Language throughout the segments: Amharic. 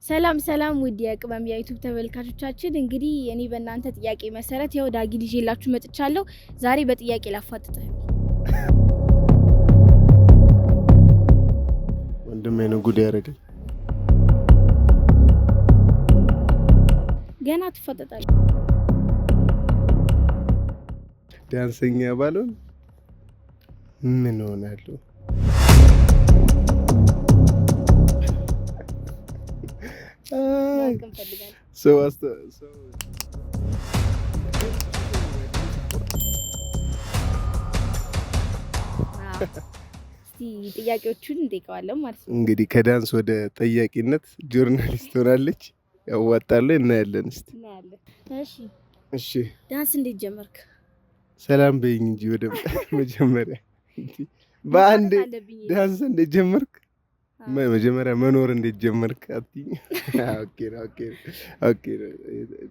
ሰላም ሰላም ውድ የቅመም የዩቲዩብ ተመልካቾቻችን፣ እንግዲህ እኔ በእናንተ ጥያቄ መሰረት ያው ዳጊ ይዤላችሁ መጥቻለሁ። ዛሬ በጥያቄ ላፋጥጥህ። ወንድሜ ነው ጉድ ያደረገኝ። ገና ትፋጠጣለህ። ዳንሰኛ ባልሆን ምን ሆናለሁ? ሰው ጥያቄዎቹን እንጠይቀዋለን ማለት ነው። እንግዲህ ከዳንስ ወደ ጠያቂነት ጆርናሊስት ሆናለች። ያዋጣል፣ እናያለን። እስቲ እናያለን። እሺ ዳንስ እንዴት ጀመርክ? ሰላም በይኝ እንጂ ወደ መጀመሪያ በአንድ ዳንስ እንዴት ጀመርክ? መጀመሪያ መኖር እንዴት ጀመርክ? አትይኝ። ኦኬ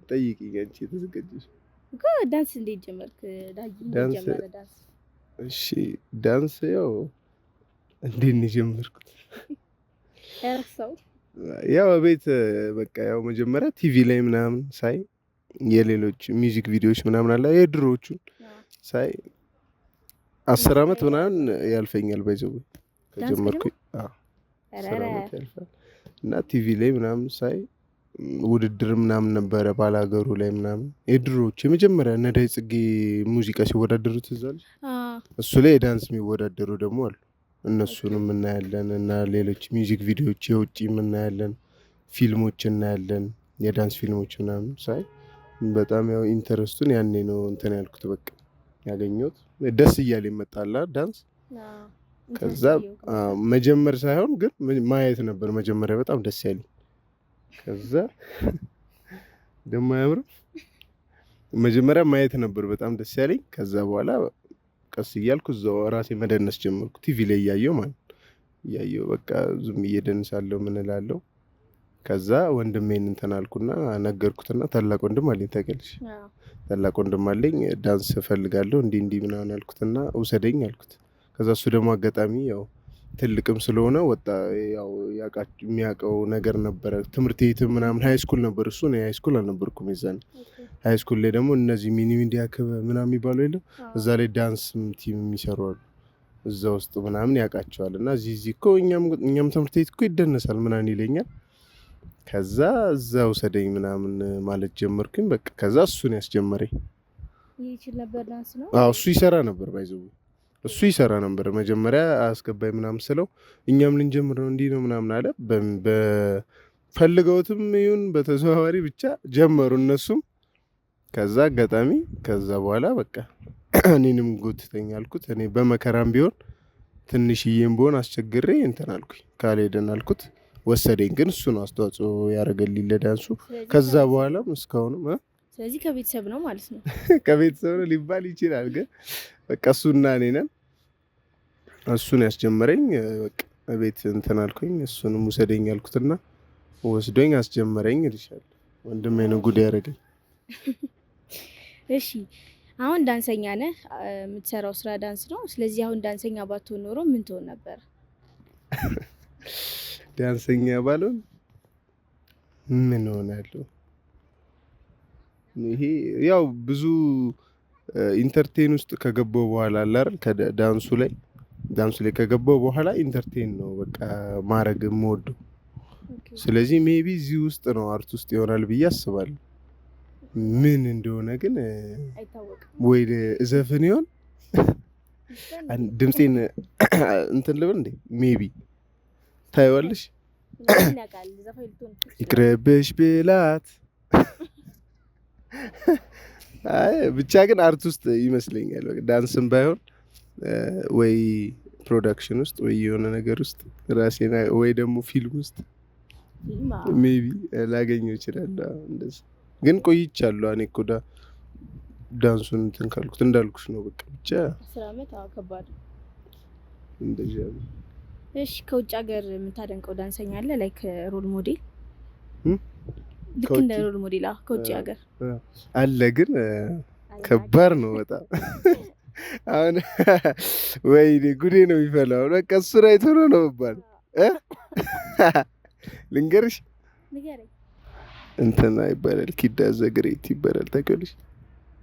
ጠይቂኝ። አንቺ የተዘጋጀሽ እኮ ዳንስ እንዴት ጀመርክ? ዳንስ እሺ ዳንስ ያው እንዴት ነው የጀመርኩት? ያው ቤት በቃ ያው መጀመሪያ ቲቪ ላይ ምናምን ሳይ የሌሎች ሚውዚክ ቪዲዮዎች ምናምን አለ የድሮዎቹ ሳይ 10 አመት ምናምን ያልፈኛል ባይዘው ከጀመርኩ 10 አመት ያልፋል። እና ቲቪ ላይ ምናምን ሳይ ውድድር ምናምን ነበረ ባላገሩ ላይ ምናምን የድሮዎች የመጀመሪያ ነዳይ ጽጌ ሙዚቃ ሲወዳደሩ ትዛል። እሱ ላይ ዳንስ የሚወዳደሩ ደግሞ አሉ። እነሱንም እናያለን እና ሌሎች ሚውዚክ ቪዲዮዎች የውጪ እናያለን፣ ፊልሞች እናያለን፣ የዳንስ ፊልሞች ምናምን ሳይ በጣም ያው ኢንተረስቱን ያኔ ነው እንትን ያልኩት። በቃ ያገኘሁት ደስ እያለ ይመጣላ ዳንስ። ከዛ መጀመር ሳይሆን ግን ማየት ነበር መጀመሪያ በጣም ደስ ያለኝ። ከዛ ደግሞ አያምርም መጀመሪያ ማየት ነበር በጣም ደስ ያለኝ። ከዛ በኋላ ቀስ እያልኩ እዛው ራሴ መደነስ ጀመርኩ። ቲቪ ላይ እያየሁ ማለት እያየሁ በቃ ዝም እየደንሳለሁ ምን እላለሁ። ከዛ ወንድሜን እንትን አልኩና ነገርኩትና ታላቅ ወንድም አለኝ ታውቂያለሽ? ታላቅ ወንድም አለኝ ዳንስ እፈልጋለሁ እንዲህ ምናምን አልኩትና ውሰደኝ አልኩት። ከዛ እሱ ደግሞ አጋጣሚ ያው ትልቅም ስለሆነ ወጣ ያው የሚያውቀው ነገር ነበረ። ትምህርት ቤት ምናምን ሃይ ስኩል ነበር እሱ። እኔ ሃይ ስኩል አልነበርኩም የዛኔ። ሃይ ስኩል ላይ ደግሞ እነዚህ ሚኒ ሚዲያ ምናምን የሚባሉ የለም እዛ ላይ ዳንስ ቲም የሚሰሩ አሉ። እዛ ውስጥ ምናምን ያውቃቸዋል። እና እዚህ እኮ እኛም ትምህርት ቤት እኮ ይደነሳል ምናምን ይለኛል። ከዛ እዛ ውሰደኝ ምናምን ማለት ጀመርኩኝ። በቃ ከዛ እሱን ያስጀመረኝ። ይችል ነበር ዳንስ ነው? አዎ እሱ ይሰራ ነበር ባይዘው እሱ ይሰራ ነበር። መጀመሪያ አስገባኝ ምናምን ስለው እኛም ልንጀምር ነው እንዲህ ነው ምናምን አለ። ፈልገውትም ይሁን በተዘዋዋሪ ብቻ ጀመሩ እነሱም። ከዛ አጋጣሚ ከዛ በኋላ በቃ እኔንም ጎትተኝ አልኩት። እኔ በመከራም ቢሆን ትንሽዬም ቢሆን አስቸግሬ እንትን አልኩኝ። ካልሄደን አልኩት ወሰደኝ። ግን እሱ ነው አስተዋጽኦ ያደረገልኝ ለዳንሱ። ከዛ በኋላም እስካሁንም ስለዚህ ከቤተሰብ ነው ማለት ነው። ከቤተሰብ ነው ሊባል ይችላል። ግን በቃ እሱና እኔ ነን። እሱን ያስጀመረኝ በቃ ቤት እንትን አልኩኝ። እሱንም ውሰደኝ አልኩትና ወስዶኝ አስጀመረኝ እልሻለሁ። ወንድሜ ነው ጉድ ያደረገኝ። እሺ አሁን ዳንሰኛ ነህ፣ የምትሰራው ስራ ዳንስ ነው። ስለዚህ አሁን ዳንሰኛ ባትሆን ኖሮ ምን ትሆን ነበር? ዳንሰኛ ባልሆን ምን ሆናለሁ? ይሄ ያው ብዙ ኢንተርቴን ውስጥ ከገባው በኋላ አለ አይደል? ከዳንሱ ላይ ከገባው በኋላ ኢንተርቴን ነው በቃ ማድረግ የምወደው። ስለዚህ ሜቢ እዚህ ውስጥ ነው አርት ውስጥ ይሆናል ብዬ አስባለሁ። ምን እንደሆነ ግን አይታወቅም። ወይ እዘፍን ይሆን ድምጼን እንትን ልብል እንዴ? ሜቢ ታይዋለሽ። ይቅርብሽ ብላት አይ ብቻ ግን አርት ውስጥ ይመስለኛል። ዳንስም ባይሆን ወይ ፕሮዳክሽን ውስጥ ወይ የሆነ ነገር ውስጥ ራሴና ወይ ደግሞ ፊልም ውስጥ ሜቢ ላገኘው እችላለሁ። እንደዚህ ግን ቆይቻለሁ። እኔ እኮ ዳንሱን እንትን ካልኩት እንዳልኩሽ ነው በቃ ብቻ 10 አመት ከባድ እንደዚህ ያለ። እሺ ከውጭ ሀገር የምታደንቀው ዳንሰኛ አለ? ላይክ ሮል ሞዴል ልክ እንደ ሮል ሞዴል ከውጭ ሀገር አለ? ግን ከባድ ነው በጣም። አሁን ወይኔ ጉዴ ነው የሚፈላው። በቃ እሱን አይቶ ነው መባል ልንገርሽ ንገረኝ። እንትና ይባላል ኪዳ ዘግሬት ይባላል። ታውቂያለሽ?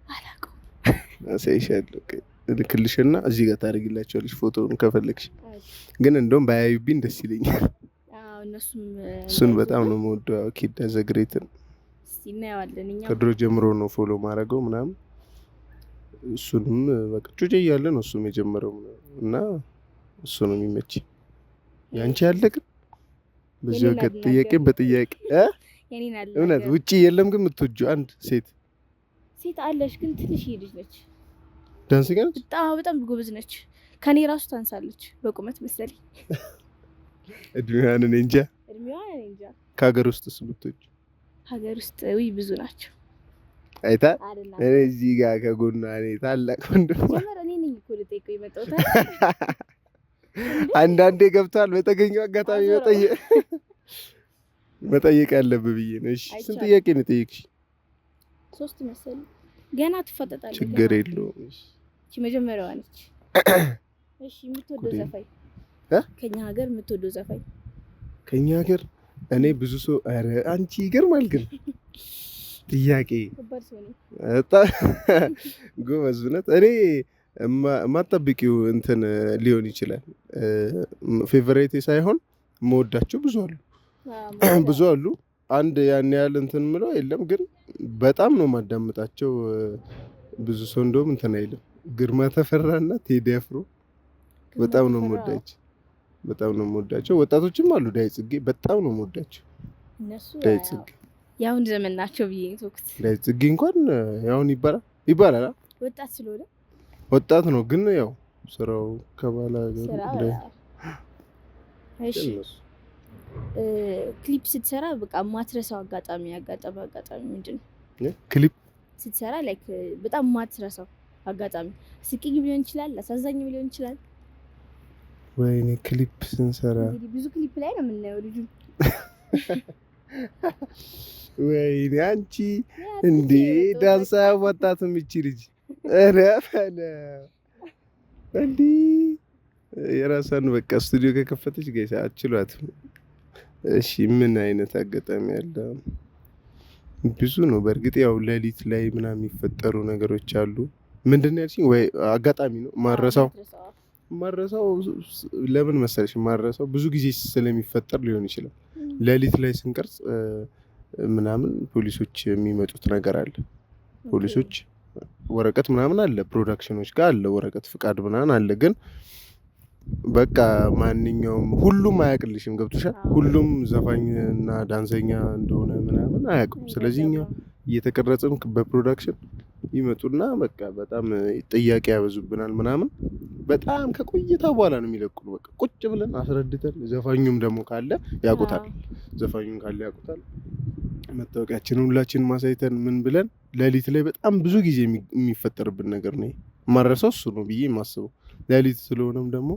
አላውቀውም። አሳይሻለሁ። ልክልሽና እዚህ ጋር ታደርጊላቸዋለሽ ፎቶውን ከፈለግሽ። ግን እንደውም ባያዩብኝ ደስ ይለኛል። እሱን በጣም ነው የምወደው ኪዳ ዘግሬትን። ከድሮ ጀምሮ ነው ፎሎ ማድረገው ምናምን። እሱንም በቃ ጩጬ እያለ ነው እሱም የጀመረው እና እሱ ነው የሚመች። ያንቺ ያለ ግን በዚህ ወቅት ጥያቄ በጥያቄ እውነት ውጪ የለም ግን የምትወጂው አንድ ሴት አለሽ ግን ትንሽ ልጅ ነች። ዳንስ ግን በጣም ጎበዝ ነች። ከኔ ራሱ ታንሳለች በቁመት መሰለኝ። እድሜዋን እኔ እንጃ። ከሀገር ውስጥስ የምትወጂው? ሀገር ውስጥ ብዙ ናቸው። አይታ እኔ እዚህ ጋር ከጎኗ እኔ ታላቅ ወንድም እኔ ነኝ እኮ ልጠይቀው የመጣሁት። አንዳንዴ ገብቷል። በተገኘው አጋጣሚ መጠየቅ ያለብህ ብዬ ነው። እሺ ስንት ጥያቄ ነው የጠየቅሽ? 3 መሰለኝ። ገና ትፈጠጣለህ። ችግር የለውም። እሺ መጀመሪያዋ ነች። እሺ የምትወደው ዘፋኝ? ከኛ ሀገር የምትወደው ዘፋኝ? ከኛ ሀገር እኔ ብዙ ሰው ኧረ አንቺ ይገርማል ግን ጥያቄ ጎበዝ እውነት። እኔ የማጠብቂው እንትን ሊሆን ይችላል። ፌቨሬቴ ሳይሆን የምወዳቸው ብዙ አሉ። አንድ ያን ያህል እንትን ምለው የለም ግን በጣም ነው የማዳምጣቸው። ብዙ ሰው እንደውም እንትን አይልም። ግርማ ተፈራና ቴዲ አፍሮ በጣም ነው የምወዳቸው። ወጣቶችም አሉ። ዳይ ጽጌ በጣም ነው የምወዳቸው። ዳይ ጽጌ ያውን ዘመን ናቸው ብዬ ተወኩት። ዳይ ጽጌ እንኳን ያውን ይባላል ወጣት ስለሆነ ወጣት ነው ግን ያው ስራው ከባላ ጋር። እሺ ክሊፕ ስትሰራ በቃ ማትረሳው አጋጣሚ ምንድን ነው? ክሊፕ ስትሰራ ላይክ በጣም ማትረሳው አጋጣሚ ስቂኝ ሊሆን ይችላል፣ አሳዛኝም ሊሆን ይችላል። ወይኔ ክሊፕ ስንሰራ እንግዲህ ብዙ ክሊፕ ላይ ነው የምናየው ልጁ። ወይኔ አንቺ እንዴ ዳንሳ ወጣትም እቺ ልጅ ኧረ ፈለ እንዴ የራሷን በቃ ስቱዲዮ ከከፈተች ጋይስ አትችሏትም። እሺ ምን አይነት አጋጣሚ አለ? ብዙ ነው በእርግጥ ያው ሌሊት ላይ ምናምን የሚፈጠሩ ነገሮች አሉ። ምንድን ነው ያልሽኝ? ወይ አጋጣሚ ነው ማረሳው ለምን መሰለሽ? ማረሳው ብዙ ጊዜ ስለሚፈጠር ሊሆን ይችላል። ሌሊት ላይ ስንቀርጽ ምናምን ፖሊሶች የሚመጡት ነገር አለ። ፖሊሶች ወረቀት ምናምን አለ፣ ፕሮዳክሽኖች ጋር አለ ወረቀት ፍቃድ ምናምን አለ። ግን በቃ ማንኛውም ሁሉም አያውቅልሽም። ገብቶሻል? ሁሉም ዘፋኝና ዳንሰኛ እንደሆነ ምናምን አያውቅም። ስለዚህ እኛ እየተቀረጽን በፕሮዳክሽን ይመጡና በቃ በጣም ጥያቄ ያበዙብናል ምናምን። በጣም ከቆይታ በኋላ ነው የሚለቁን። በቃ ቁጭ ብለን አስረድተን ዘፋኙም ደግሞ ካለ ያውቁታል፣ መታወቂያችንን ሁላችንን ማሳይተን ምን ብለን ሌሊት ላይ በጣም ብዙ ጊዜ የሚፈጠርብን ነገር ነው። ማረሳው እሱ ነው ብዬ የማስበው። ሌሊት ስለሆነም ደግሞ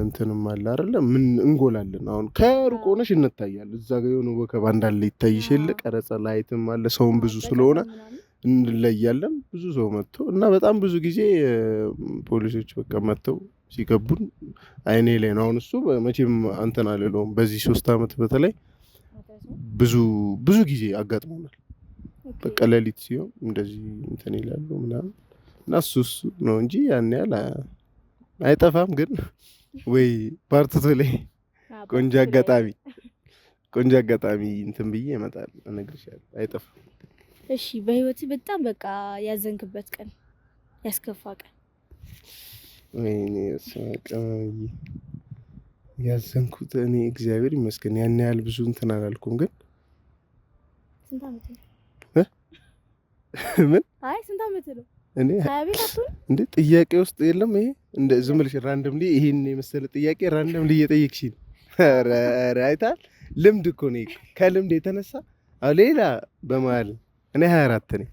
እንትንም አለ አይደለ? ምን እንጎላለን። አሁን ከሩቅ ሆነሽ እንታያለን። እዛ ጋር የሆነ ወከባ እንዳለ ይታይሽ የለ? ቀረጻ ላይትም አለ። ሰውም ብዙ ስለሆነ እንለያለን። ብዙ ሰው መጥቶ እና በጣም ብዙ ጊዜ ፖሊሶች በቃ መጥተው ሲገቡን አይኔ ላይ ነው። አሁን እሱ መቼም አንተን አልለውም። በዚህ 3 ዓመት በተለይ ብዙ ጊዜ አጋጥሞናል። በቃ ሌሊት ሲሆን እንደዚህ እንትን ይላሉ ምናምን እና እሱ ነው እንጂ ያን ያህል አይጠፋም። ግን ወይ ፓርትቶ ላይ ቆንጆ አጋጣሚ እንትን ብዬ እመጣለሁ፣ እነግርሻለሁ። አይጠፋም። እሺ በህይወት በጣም በቃ ያዘንክበት ቀን፣ ያስከፋ ቀን? ወይኔ ያዘንኩት እኔ እግዚአብሔር ይመስገን ያን ያህል ብዙ እንትን አላልኩም። ግን ስንት ዓመት ነው? ምን? አይ ስንት ዓመት ነው? እኔ እንዴ ጥያቄ ውስጥ የለም ይሄ እንደ ዝም ብለሽ ራንደምሊ ይሄን የመሰለ ጥያቄ ራንደምሊ እየጠየቅሽኝ። ኧረ አይታል ልምድ እኮ ነው። ከልምድ የተነሳ ሌላ በመሀል እኔ 24 ነኝ።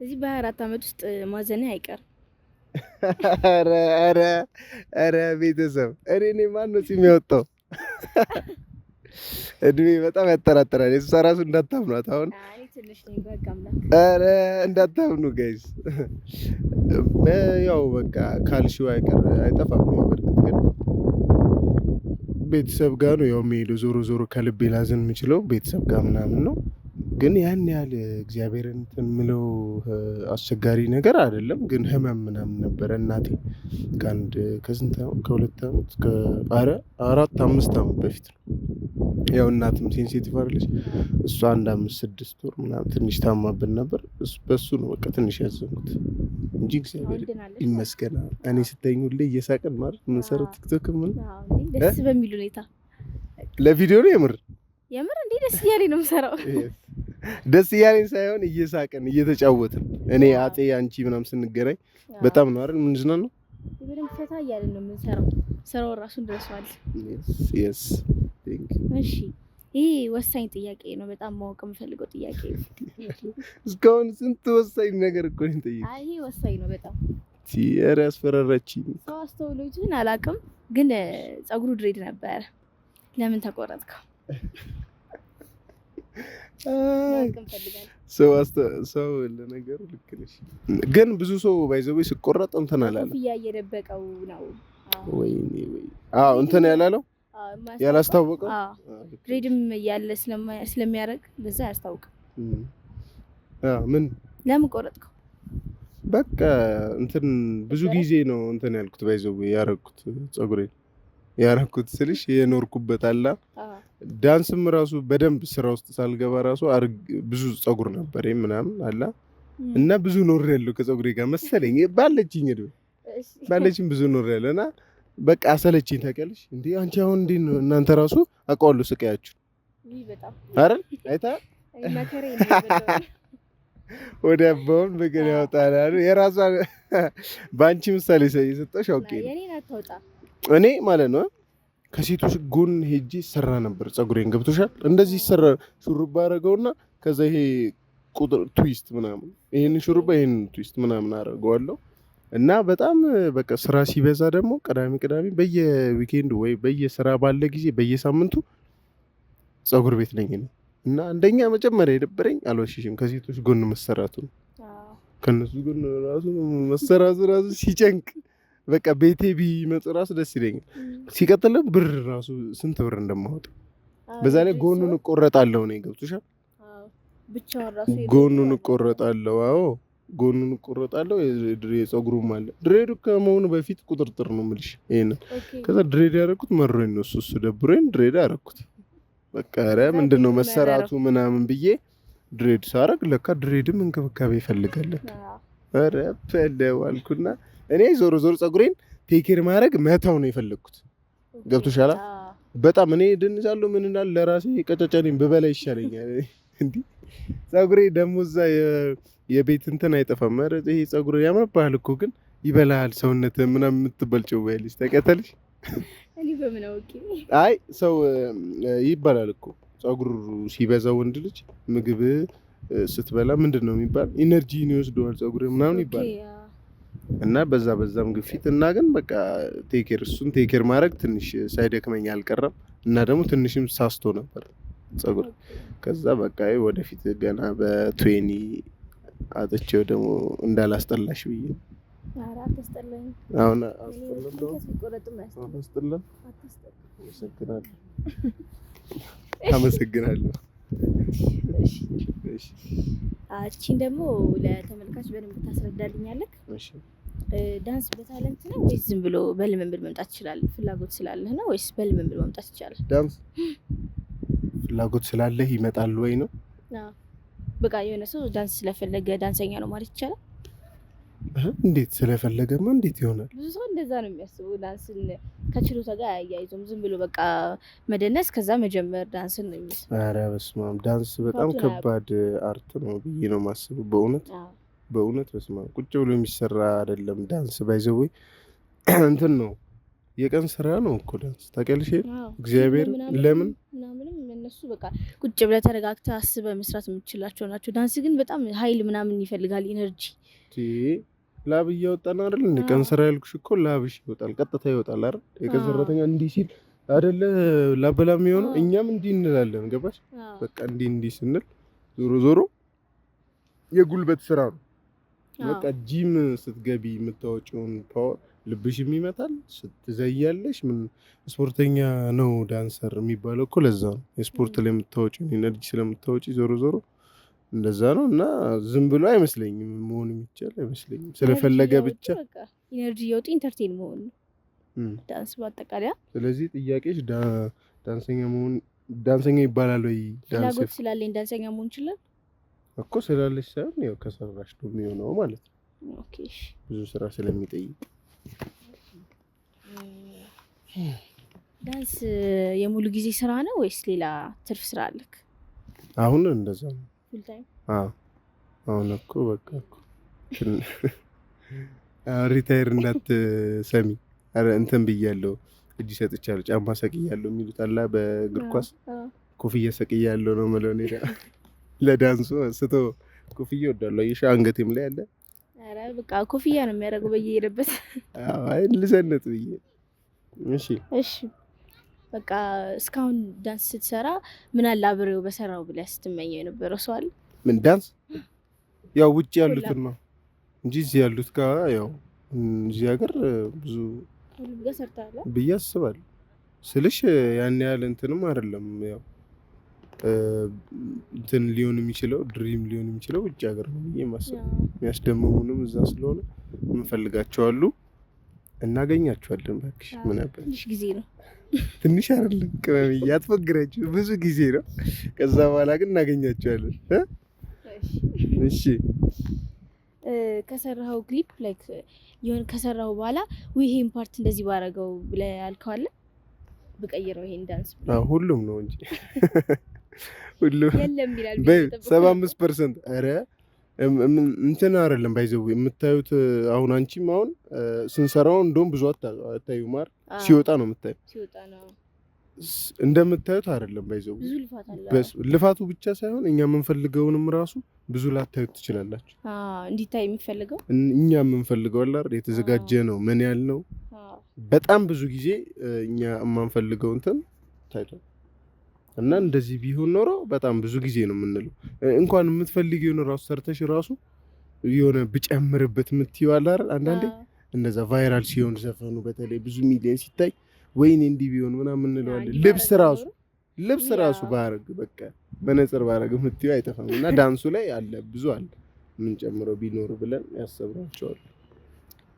እዚህ በ24 ዓመት ውስጥ ማዘንህ አይቀርም። ኧረ ቤተሰብ እኔ ማን ነው የሚያወጣው? እድሜ በጣም ያጠራጥራል። የእሷ ራሱ እንዳታምኗት አሁን። ኧረ እንዳታምኑ ጋይዝ። ያው በቃ ካልሽው አይቀር አይጠፋም። በርግጥ ግን ቤተሰብ ጋር ነው ያው የሚሄደው። ዞሮ ዞሮ ከልቤ ላዝን የምችለው ቤተሰብ ጋር ምናምን ነው። ግን ያን ያህል እግዚአብሔርን እንትን የምለው አስቸጋሪ ነገር አይደለም። ግን ህመም ምናምን ነበረ እናቴ ከስንት ዓመት ከ2 ዓመት ኧረ 4-5 ዓመት በፊት ነው። ያው እናትም ሴንሲቲቭ አይደለች እሷ 1-5-6 ወር ምናምን ትንሽ ታማብን ነበር። በሱ ነው በቃ ትንሽ ያዘንኩት እንጂ እግዚአብሔር ይመስገን። እኔ ስተኝ ሁሌ እየሳቅን ማለት የምንሰራው ቲክቶክ ምን ደስ በሚል ሁኔታ ለቪዲዮ ነው የምር እንዴ ደስ እያለኝ ነው የምሰራው። ደስ እያለኝ ሳይሆን እየሳቅን እየተጫወትን እኔ አጤ አንቺ ምናምን ስንገናኝ በጣም ነው አይደል ምንዝናናው። በደንብ ፈታ እያልን ነው የምንሰራው። ስራው ራሱን ደርሷል። yes እሺ ይሄ ወሳኝ ጥያቄ ነው። በጣም ማወቅ የምፈልገው ጥያቄ ነው። እስካሁን ስንት ወሳኝ ነገር እኮ ነው ጠይቀኝ። አይ ይሄ ወሳኝ ነው በጣም ሲያር ያስፈራራችኝ። ሰው አስተውሎትን አላውቅም፣ ግን ፀጉሩ ድሬድ ነበረ። ለምን ተቆረጥከው? ሰው ለነገሩ ልክ ነሽ፣ ግን ብዙ ሰው ባይዘው ሲቆረጥ እንትን አላለ። ኮፍያ እየደበቀው ነው ወይኔ እንትን ያላለው ያላስታወቀው ድሬድም እያለ ስለሚያደርግ በዛ ያስታውቃል። ምን ለምን ቆረጥከው? በቃ እንትን ብዙ ጊዜ ነው እንትን ያልኩት ባይዘው ያረኩት ስልሽ የኖርኩበት አላ ዳንስም ራሱ በደንብ ስራ ውስጥ ሳልገባ ራሱ ብዙ ፀጉር ነበር ምናምን አላ እና ብዙ ኖር ያለው ከፀጉሬ ጋር መሰለኝ ባለችኝ ብዙ ኖር ያለው እና በቃ አሰለችኝ። ታውቂያለሽ እንዴ አንቺ አሁን እንዴ ነው እናንተ ራሱ አውቀዋለሁ ስቃያችሁ በጣም አይደል አይታ ወደ አባውን በገና ያወጣላሉ። የራሷ ባንቺ ምሳሌ የሰጠሽ አውቄ እኔ ማለት ነው ከሴቶች ጎን ሄጄ ሰራ ነበር ፀጉሬን። ገብቶሻል? እንደዚህ ሰራ ሹሩባ አደረገውና ከዛ ይሄ ቁጥር ትዊስት ምናምን ይሄን ሹሩባ ይሄን ትዊስት ምናምን አደረገዋለሁ እና በጣም በቃ ስራ ሲበዛ ደግሞ ቅዳሜ በየዊኬንድ ወይ በየስራ ባለ ጊዜ በየሳምንቱ ፀጉር ቤት ነኝ እና አንደኛ መጀመሪያ የደበረኝ አልዋሽሽም ከሴቶች ጎን መሰራቱ ነው። ከነሱ ጎን ራሱ መሰራቱ ራሱ ሲጨንቅ በቃ ቤቴ ቢመጡ ራሱ ደስ ይለኛል። ሲቀጥል ብር ራሱ ስንት ብር እንደማወጣ በዛ ላይ ጎኑን እቆረጣለሁ ነው። ገብቶሻል? ብቻውን ራሱ ጎኑን እቆረጣለሁ። አዎ ጎኑን እቆረጣለሁ። የፀጉሩም አለ ድሬዱ ከመሆኑ በፊት ቁጥርጥር ነው የምልሽ ይሄንን። ከዛ ድሬድ ያደረኩት መሮኝ ነው እሱ ደብሮኝ ድሬድ ያደረኩት። በቃ ኧረ ምንድነው መሰራቱ ምናምን ብዬ ድሬድ ሳረግ ለካ ድሬድም እንክብካቤ ይፈልጋል። ኧረ ፈለው አልኩና እኔ ዞሮ ፀጉሬን ቴኬር ማድረግ መተው ነው የፈለኩት። ገብቶሻል? በጣም እኔ ድንዛለሁ ምን እናል ለራሴ ቀጨጨኔን ብበላ ይሻለኛል እንዴ። ፀጉሬ ደግሞ እዛ የቤት እንትን አይጠፋም። ኧረ ይሄ ፀጉር ያምርብሃል እኮ ግን ይበላል ሰውነት ምናምን የምትበልጨው ባይልሽ ተቀተልሽ። እኔ በምን አውቄ? አይ ሰው ይባላል እኮ ፀጉር ሲበዛ ወንድ ልጅ ምግብ ስትበላ ምንድነው የሚባል ኢነርጂን ይወስደዋል ፀጉር ምናምን ይባላል። እና በዛም ግፊት እና ግን በቃ እሱን ቴኬር ማድረግ ትንሽ ሳይደክመኝ አልቀረም። እና ደግሞ ትንሽም ሳስቶ ነበር ፀጉር። ከዛ በቃ ወደፊት ገና በ20 አጥቼው ደግሞ እንዳላስጠላሽ ብዬ አሁን አመሰግናለሁ። እቺን ደግሞ ለተመልካች በደንብ ታስረዳልኛለህ? እሺ ዳንስ በታለንት ነው ወይስ ዝም ብሎ በልምምድ መምጣት ይችላል? ፍላጎት ስላለህ ነው ወይስ በልምምድ መምጣት ይችላል? ዳንስ ፍላጎት ስላለህ ይመጣል ወይ ነው? አዎ በቃ የሆነ ሰው ዳንስ ስለፈለገ ዳንሰኛ ነው ማለት ይቻላል? እንዴት ስለፈለገማ እንዴት ይሆናል? ብዙ ሰው እንደዛ ነው የሚያስበው። ዳንስን ከችሎታ ጋር አያይዞም ዝም ብሎ በቃ መደነስ ከዛ መጀመር ዳንስን ነው የሚመስለው። ኧረ በስመ አብ ዳንስ በጣም ከባድ አርት ነው ብዬ ነው የማስበው። በእውነት በስመ አብ ቁጭ ብሎ የሚሰራ አይደለም ዳንስ። ባይዘው እንትን ነው የቀን ስራ ነው እኮ ዳንስ ታውቂያለሽ? እግዚአብሔር ለምን እነሱ በቃ ቁጭ ብለህ ተረጋግተህ አስበህ መስራት የምትችላቸው ናቸው። ዳንስ ግን በጣም ኃይል ምናምን ይፈልጋል፣ ኢነርጂ። ላብ እያወጣን አይደል እንደ ቀን ስራ ያልኩሽ እኮ ላብሽ ይወጣል፣ ቀጥታ ይወጣል አይደል? የቀን ሰራተኛ እንዲህ ሲል አይደለ ላበላ የሚሆነው፣ እኛም እንዲህ እንላለን። ገባሽ? በቃ እንዲህ ስንል ዞሮ የጉልበት ስራ ነው። በቃ ጂም ስትገቢ የምታወጪውን ፓወር ልብሽም ይመታል፣ ስትዘያለሽ። ምን ስፖርተኛ ነው ዳንሰር የሚባለው እኮ ለዛ ነው። የስፖርት ላይ የምታወጪውን ኢነርጂ ስለምታወጪ ዞሮ ዞሮ እንደዛ ነው። እና ዝም ብሎ አይመስለኝም መሆን የሚቻል አይመስለኝም። ስለፈለገ ብቻ ኢነርጂ እያወጡ ኢንተርቴን መሆን ዳንስ በአጠቃላይ። ስለዚህ ጥያቄሽ ዳንሰኛ ይባላል ወይ? ፍላጎት ስላለኝ ዳንሰኛ መሆን ይችላል እኮ ስላለሽ ሳይሆን ያው ከሰራሽ ነው የሚሆነው ማለት ነው። ኦኬ ብዙ ስራ ስለሚጠይቅ። ዳንስ የሙሉ ጊዜ ስራ ነው ወይስ ሌላ ትርፍ ስራ አለክ? አሁን እንደዛ ነው። ፉል ታይም? አሁን እኮ በቃ እኮ ሪታየር እንዳትሰሚ እንትን ብያለሁ። እጅ ሰጥቻለሁ፣ ጫማ ሰቅያለሁ የሚሉት አላ በእግር ኳስ ኮፍያ ሰቅያለሁ ነው የምለው እኔ። ለዳንሱ ስቶ ኮፍያ እወዳለሁ። አይሽ አንገቴም ላይ አለ። ኧረ በቃ ኮፍያ ነው የሚያደርገው በየሄደበት። አይ ልዘነጥ ብዬ። እሺ በቃ እስካሁን ዳንስ ስትሰራ ምን አለ አብሬው በሰራው ብለህ ስትመኘው የነበረው ሰው አለ? ምን ዳንስ? ያው ውጭ ያሉትን ነው እንጂ እዚህ ያሉት ጋር ያው እዚህ ሀገር ብዙ ሁሉም ጋር ሰርተሃል ብዬ አስባለሁ። ስልሽ ያን ያህል እንትንም አይደለም። ያው እንትን ሊሆን የሚችለው ድሪም ሊሆን የሚችለው ውጭ ሀገር ነው ብዬ ማስብ። የሚያስደምሙንም እዛ ስለሆነ እንፈልጋቸው አሉ፣ እናገኛቸዋለን። እባክሽ ምን አባል ትንሽ ጊዜ ነው። ትንሽ አይደለም ቅመምዬ፣ አትፎግራችሁ፣ ብዙ ጊዜ ነው። ከዛ በኋላ ግን እናገኛቸዋለን። እሺ ከሰራኸው ክሊፕ ላይክ የሆነ ከሰራኸው በኋላ ይሄን ፓርት እንደዚህ ባረገው ብለህ ያልከው አለ? ብቀይረው ይሄን ዳንስ? ሁሉም ነው እንጂ ሁሉም የለም ይላል። 75% ኧረ እንትን አይደለም ባይዘው የምታዩት። አሁን አንቺም አሁን ስንሰራው እንደውም ብዙ አታዩ ማር ሲወጣ ነው የምታዩ። ሲወጣ ነው እንደምታዩት አይደለም ባይዘው። ብዙ ልፋት አለ። ልፋቱ ብቻ ሳይሆን እኛ የምንፈልገውንም ራሱ ብዙ ላታዩት ትችላላችሁ። እንዲታይ የሚፈልገው እኛ የምንፈልገው አይደል የተዘጋጀ ነው። ምን ያህል ነው? በጣም ብዙ ጊዜ እኛ የማንፈልገው እንትን ታይቷል። እና እንደዚህ ቢሆን ኖሮ በጣም ብዙ ጊዜ ነው የምንለው። እንኳን የምትፈልጊውን ራሱ ሰርተሽ ራሱ የሆነ ብጨምርበት የምትይው አለ አይደል? አንዳንዴ እንደዛ ቫይራል ሲሆን ዘፈኑ በተለይ ብዙ ሚሊዮን ሲታይ ወይኔ እንዲህ ቢሆን ምናምን እንለዋለን። ልብስ ራሱ ባረግ በቃ መነጽር ባረግ የምትይው አይጠፋም። እና ዳንሱ ላይ አለ ብዙ አለ ምን ጨምረው ቢኖር ብለን ያሰብናቸዋል።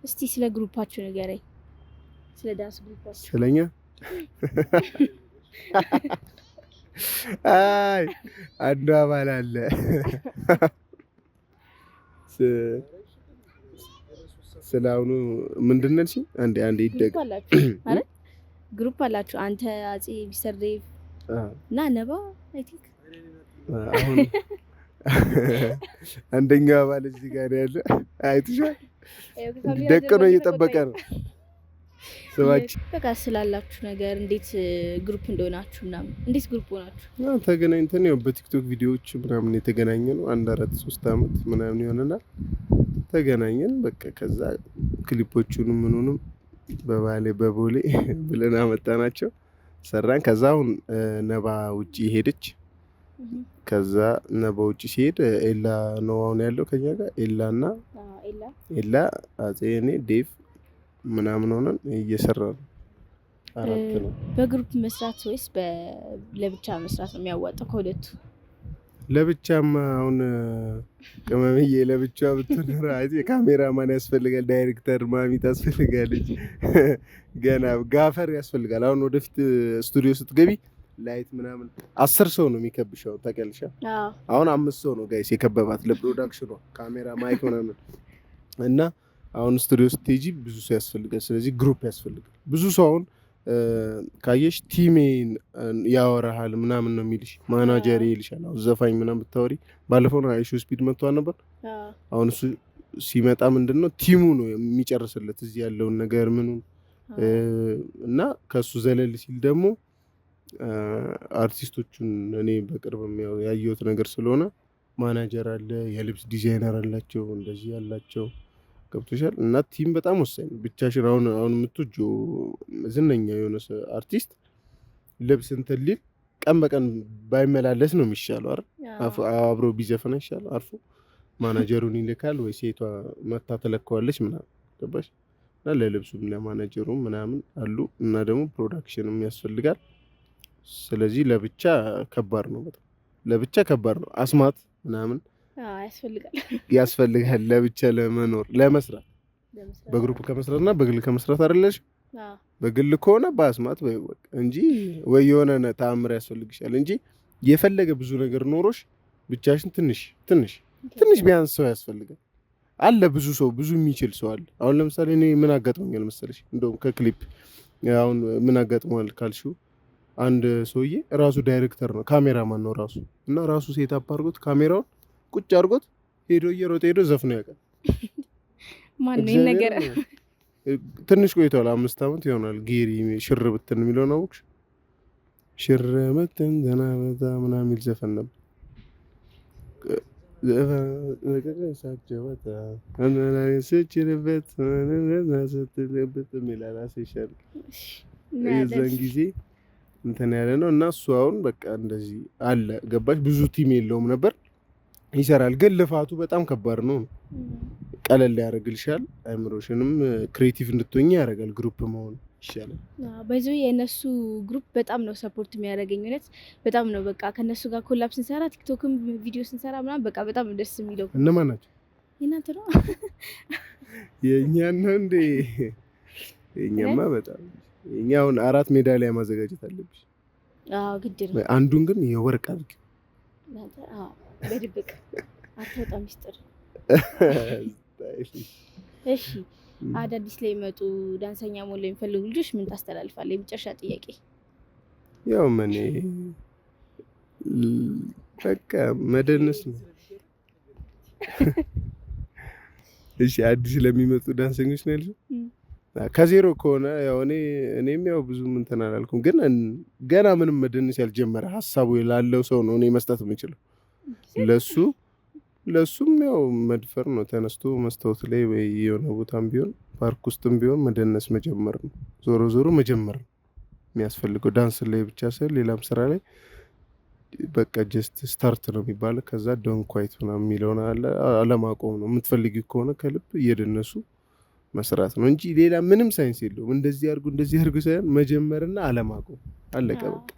እስቲ ስለ ግሩፓችሁ ንገረኝ። ስለ ዳንስ ግሩፓችሁ። ስለኛ አይ አንዱ አባል አለ ስለአሁኑ ምንድን ነው? እሺ አንዴ ይደግ አረ ግሩፕ አላችሁ አንተ፣ አጼ፣ ሚስተር ዴቭ እና ነባ አይ ቲንክ። አሁን አንደኛው አባል እዚህ ጋር ያለ አይተሻል። ደቅ ነው እየጠበቀ ነው። ስማችን በቃ ስላላችሁ ነገር እንዴት ግሩፕ እንደሆናችሁ እና እንዴት ግሩፕ ሆናችሁ? ተገናኝተን ያው በቲክቶክ ቪዲዮዎች ምናምን የተገናኘ ነው። 1-3 አመት ምናምን ይሆነናል ተገናኘን። በቃ ከዛ ክሊፖቹንም ምኑንም በቦሌ ብለን አመጣናቸው ሰራን። ከዛ አሁን ነባ ውጪ ሄደች። ከዛ ነባ ውጪ ሲሄድ ኤላ ነው አሁን ያለው ከኛ ጋር። ኤላ አጼ፣ እኔ ዴቭ ምናምን ሆነን እየሰራን ነው። 4 ነው። በግሩፕ መስራት ወይስ ለብቻ መስራት ነው የሚያዋጣው ከሁለቱ? ለብቻማ አሁን ቅመምዬ ለብቻ ብትኖር ካሜራማን ያስፈልጋል፣ ዳይሬክተር ማሚ ታስፈልጋለች፣ ገና ጋፈር ያስፈልጋል። አሁን ወደፊት ስቱዲዮ ስትገቢ ላይት ምናምን 10 ሰው ነው የሚከብሻው ታውቂያለሽ። አሁን 5 ሰው ነው ጋይስ የከበባት ለፕሮዳክሽኑ ካሜራ ማይክ ምናምን። እና አሁን ስቱዲዮ ስትሄጂ ብዙ ሰው ያስፈልጋል። ስለዚህ ግሩፕ ያስፈልጋል። ብዙ ሰው አሁን ካየሽ ቲሜን ያወራሃል ምናምን ነው የሚልሽ፣ ማናጀር ይልሻል። አሁን ዘፋኝ ምናምን ብታወሪ ባለፈው ነው አይሾ ስፒድ መጥቷል ነበር። አሁን እሱ ሲመጣ ምንድነው ቲሙ ነው የሚጨርስለት እዚህ ያለውን ነገር ምኑን። እና ከሱ ዘለል ሲል ደግሞ አርቲስቶቹን እኔ በቅርብ ያየሁት ነገር ስለሆነ ማናጀር አለ፣ የልብስ ዲዛይነር አላቸው፣ እንደዚህ ያላቸው ገብቶሻል። እና ቲም በጣም ወሳኝ። ብቻሽን አሁን የምትወጂው ዝነኛ የሆነ አርቲስት ልብስ እንትን ሊል ቀን በቀን ባይመላለስ ነው የሚሻለው አይደል? አብሮ ቢዘፈን ይሻላል። አርፎ ማናጀሩን ይልካል ወይ ሴቷ መታ ተለከዋለች ምናምን ገባሽ? እና ለልብሱም ለማኔጀሩም ምናምን አሉ እና ደግሞ ፕሮዳክሽንም ያስፈልጋል። ስለዚህ ለብቻ ከባድ ነው፣ በጣም ለብቻ ከባድ ነው። አስማት ምናምን ያስፈልጋል ለብቻ ለመኖር ለመስራት በግሩፕ ከመስራትና በግል ከመስራት አይደለሽ። በግል ከሆነ በአስማት ወይ እንጂ ወይ የሆነ ተአምር ያስፈልግሻል እንጂ የፈለገ ብዙ ነገር ኖሮሽ ብቻሽን ትንሽ ቢያንስ ሰው ያስፈልጋል። አለ ብዙ ሰው ብዙ የሚችል ሰው አለ። አሁን ለምሳሌ እኔ ምን አጋጥሞኛል መሰለሽ? እንደውም ከክሊፕ አሁን ምን አጋጥሟል ካልሽው አንድ ሰውዬ ራሱ ዳይሬክተር ነው፣ ካሜራማን ነው ራሱ እና ራሱ ሴታፕ አድርጎት ካሜራውን ቁጭ አድርጎት ሄዶ እየሮጠ ሄዶ ዘፍኖ ያውቃል። ማን ነው ነገር? ትንሽ ቆይቷል፣ 5 ዓመት ይሆናል። ጌሪ ሽር ብትን የሚለው ነው። ሽር ብትን ዘናበታ ምናምን የሚል ዘፈን ነበር። የዛን ጊዜ እንትን ያለ ነው እና እሱ አሁን በቃ እንደዚህ አለ ገባሽ። ብዙ ቲም የለውም ነበር፣ ይሰራል ግን ልፋቱ በጣም ከባድ ነው። ቀለል ያደርግልሻል፣ አይምሮሽንም ክሬቲቭ እንድትሆኚ ያደርጋል። ግሩፕ መሆን ይሻላል። በዚህ የነሱ ግሩፕ በጣም ነው ሰፖርት የሚያደርገኝ። እውነት በጣም ነው በቃ ከነሱ ጋር ኮላፕ ስንሰራ ቲክቶክም ቪዲዮ ስንሰራ ምናምን በቃ በጣም ደስ የሚለው። እነማን ናቸው? የእናንተ ነው? የእኛ ነው እንዴ? የእኛማ በጣም የእኛ አሁን 4 ሜዳሊያ ማዘጋጀት አለብሽ። አዎ ግድ ነው። አንዱን ግን የወርቅ አድርጊ። አዎ በድብቅ አትወጣም ሚስጥር። እሺ አዳዲስ ላይ መጡ ዳንሰኛ መሆን ለሚፈልጉ ልጆች ምን ታስተላልፋለህ? የመጨረሻ ጥያቄ። ያው ምን በቃ መደነስ ነው። እሺ አዲስ ለሚመጡ ዳንሰኞች ነው ያልሽው? ከዜሮ ከሆነ ያው እኔም ያው ብዙ እንትን አላልኩም፣ ግን ገና ምንም መደነስ ያልጀመረ ሀሳቡ ላለው ሰው ነው እኔ መስጠት የምችለው። ለሱም ያው መድፈር ነው። ተነስቶ መስታወት ላይ ወይ የሆነ ቦታም ቢሆን ፓርክ ውስጥም ቢሆን መደነስ መጀመር ነው። ዞሮ መጀመር ነው የሚያስፈልገው። ዳንስ ላይ ብቻ ሳይሆን ሌላም ስራ ላይ በቃ ጀስት ስታርት ነው የሚባለው። ከዛ ዶን ኳይት ምናምን የሚለውን አለማቆም ነው። የምትፈልጊው ከሆነ ከልብ እየደነሱ መስራት ነው እንጂ ሌላ ምንም ሳይንስ የለውም። እንደዚህ አድርጉ ሳይሆን መጀመርና አለማቆም አለቀ በቃ።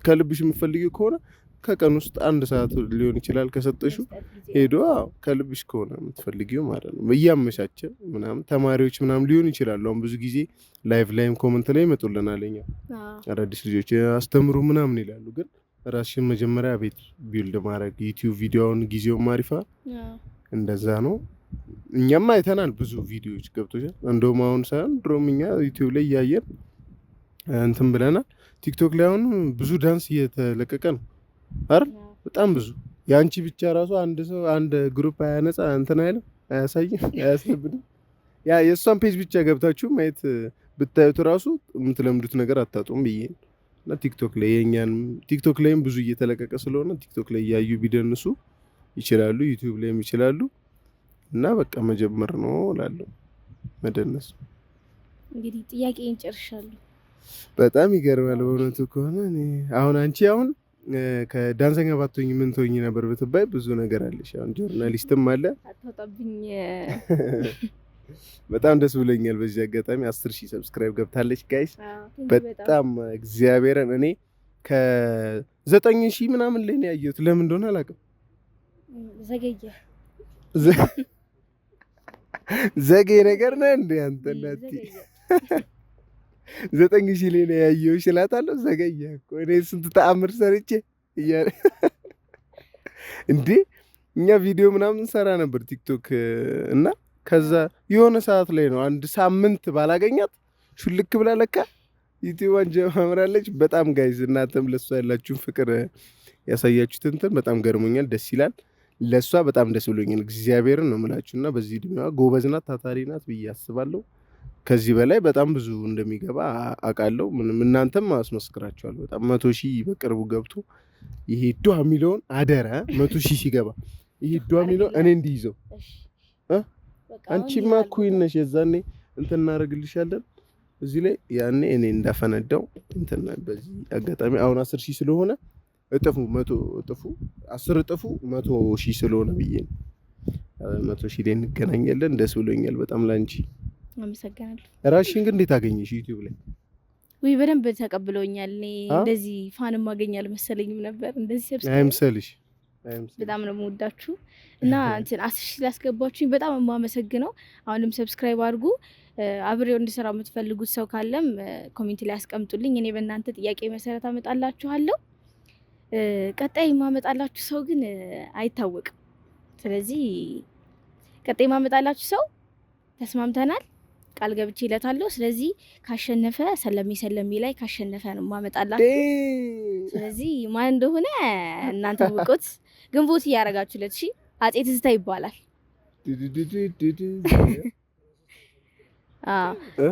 ከልብሽ የምትፈልጊው ከሆነ ከቀን ውስጥ 1 ሰዓት ሊሆን ይችላል ከሰጠሽው ሄዶ ከልብሽ ከሆነ የምትፈልጊው ማለት ነው። እያመቻቸ ምናምን ተማሪዎች ምናምን ሊሆን ይችላል። አሁን ብዙ ጊዜ ላይቭ ላይም ኮመንት ላይ ይመጡልናል እኛ አዳዲስ ልጆች አስተምሩ ምናምን ይላሉ። ግን ራስሽን መጀመሪያ ቤት ቢልድ ማድረግ ዩቲዩብ ቪዲዮውን ጊዜው ማሪፋ እንደዛ ነው። እኛም አይተናል ብዙ ቪዲዮዎች ገብቶሻል። እንደውም አሁን ሳይሆን ድሮም እኛ ዩቲዩብ ላይ እያየን እንትን ብለናል። ቲክቶክ ላይ አሁን ብዙ ዳንስ እየተለቀቀ ነው አይደል? በጣም ብዙ ያንቺ ብቻ ራሱ አንድ ግሩፕ አያነጻ እንትን አይልም፣ አያሳይም፣ አያስነብድም። ያ የእሷን ፔጅ ብቻ ገብታችሁ ማየት ብታዩት ራሱ የምትለምዱት ነገር አታጡም ብዬ እና ቲክቶክ ላይ ቲክቶክ ላይም ብዙ እየተለቀቀ ስለሆነ ቲክቶክ ላይ እያዩ ቢደንሱ ይችላሉ፣ ዩቲዩብ ላይም ይችላሉ። እና በቃ መጀመር ነው እላለሁ፣ መደነስ። እንግዲህ ጥያቄን ጨርሻለሁ። በጣም ይገርማል በእውነቱ ከሆነ አሁን አንቺ ከዳንሰኛ ባትሆኚ ምን ትሆኚ ነበር ብትባይ ብዙ ነገር አለሽ። አሁን ጆርናሊስትም አለ አታውጣብኝ። በጣም ደስ ብሎኛል። በዚህ አጋጣሚ 10,000 ሰብስክራይብ ገብታለች ጋይስ። በጣም እግዚአብሔርን እኔ ከ9,000 ምናምን ላይ ነው ያየሁት። ለምን እንደሆነ አላውቅም። ዘጌ ነገር ነው እንዴ አንተ? እናቴ 9,000 ላይ ነው ያየሁሽ እላታለሁ። ዘገየ እኮ እኔ ስንት ተአምር ሰርቼ እያለ እንዴ። እኛ ቪዲዮ ምናምን ሰራ ነበር ቲክቶክ እና ከዛ የሆነ ሰዓት ላይ ነው 1 ሳምንት ባላገኛት ሹልክ ብላ ለካ ዩቲዩብን ጀምራለች። በጣም ጋይዝ እናንተም ለሷ ያላችሁን ፍቅር ያሳያችሁት እንትን በጣም ገርሞኛል። ደስ ይላል። ለሷ በጣም ደስ ብሎኛል። እግዚአብሔርን ነው የምላችሁና በዚህ እድሜዋ ጎበዝ ናት፣ ታታሪ ናት ብዬ አስባለሁ። ከዚህ በላይ በጣም ብዙ እንደሚገባ አውቃለሁ። ምንም እናንተም አስመስክራችኋል። በጣም 100,000 በቅርቡ ገብቶ ይሄ ዷ የሚለውን አደራ 100,000 ሲገባ ይሄ ዷ የሚለውን እኔ እንዲይዘው አንቺማ ኩይን ነሽ። የዛኔ እንትን እናደርግልሻለን እዚህ ላይ ያኔ እኔ እንዳፈነዳው እንትን በዚህ አጋጣሚ አሁን 10,000 ስለሆነ እጥፉ 100 እጥፉ 10 እጥፉ 100,000 ስለሆነ ብዬ 100,000 ላይ እንገናኛለን። ደስ ብሎኛል በጣም ላንቺ አመሰግናለሁ። ራስሽን ግን እንዴት አገኘሽ ዩቲዩብ ላይ? ወይ በደንብ ተቀብለውኛል። እኔ እንደዚህ ፋንም ማገኛል መሰለኝም ነበር። እንደዚህ ሰብስክራይብ አይምሰልሽ። በጣም ነው የምወዳችሁ እና እንትን 10 ሺህ ላስገባችሁኝ በጣም የማመሰግነው። አሁንም ሰብስክራይብ አድርጉ። አብሬው እንድሰራው የምትፈልጉት ሰው ካለም ኮሜንት ላይ አስቀምጡልኝ። እኔ በእናንተ ጥያቄ መሰረት አመጣላችኋለሁ። ቀጣይ ማመጣላችሁ ሰው ግን አይታወቅም። ስለዚህ ቀጣይ ማመጣላችሁ ሰው ተስማምተናል፣ ቃል ገብቼ ይለታለሁ። ስለዚህ ካሸነፈ ሰለሚ ላይ ካሸነፈ ነው ማመጣላችሁ። ስለዚህ ማን እንደሆነ እናንተ ወቁት። ግንቦት እያረጋችሁለት እሺ። አጼ ትዝታ ይባላል።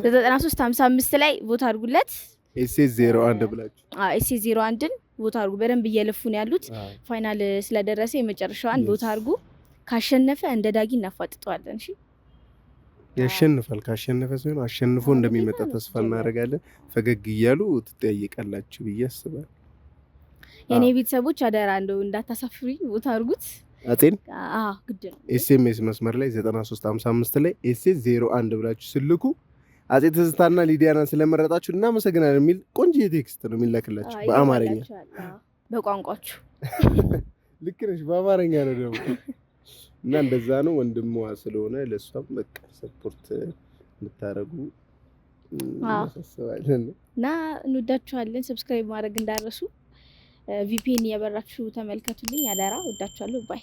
9355 ላይ ቦታ አድርጉለት። ኤስ01 ብላችሁ ኤስ01ን ቦታ አድርጉ። በደንብ እየለፉ ነው ያሉት። ፋይናል ስለደረሰ የመጨረሻዋን ቦታ አድርጉ። ካሸነፈ እንደ ዳጊ እናፋጥጠዋለን። እሺ ያሸንፋል። ካሸነፈ ሲሆን አሸንፎ እንደሚመጣ ተስፋ እናደርጋለን። ፈገግ እያሉ ትጠያየቃላችሁ ብዬ አስባለሁ። የኔ ቤተሰቦች አደራ እንደው እንዳታሳፍሩኝ፣ ቦታ አድርጉት። አጤን ግድ ነው። ኤስኤምኤስ መስመር ላይ 9355 ላይ ኤስ01 ብላችሁ ስልኩ አጼ ትዝታና ሊዲያና ስለመረጣችሁ እናመሰግናለን የሚል ቆንጆ ቴክስት ነው የሚላክላችሁ በአማርኛ በቋንቋችሁ። ልክ ነሽ፣ በአማርኛ ነው ደግሞ እና እንደዛ ነው። ወንድሟ ስለሆነ ለሷም በቃ ሰፖርት እንድታረጉ እናሳስባለን እና እንወዳችኋለን። ሰብስክራይብ ማድረግ እንዳረሱ። ቪፒኤን እያበራችሁ ተመልከቱልኝ አደራ። ወዳችኋለሁ። ባይ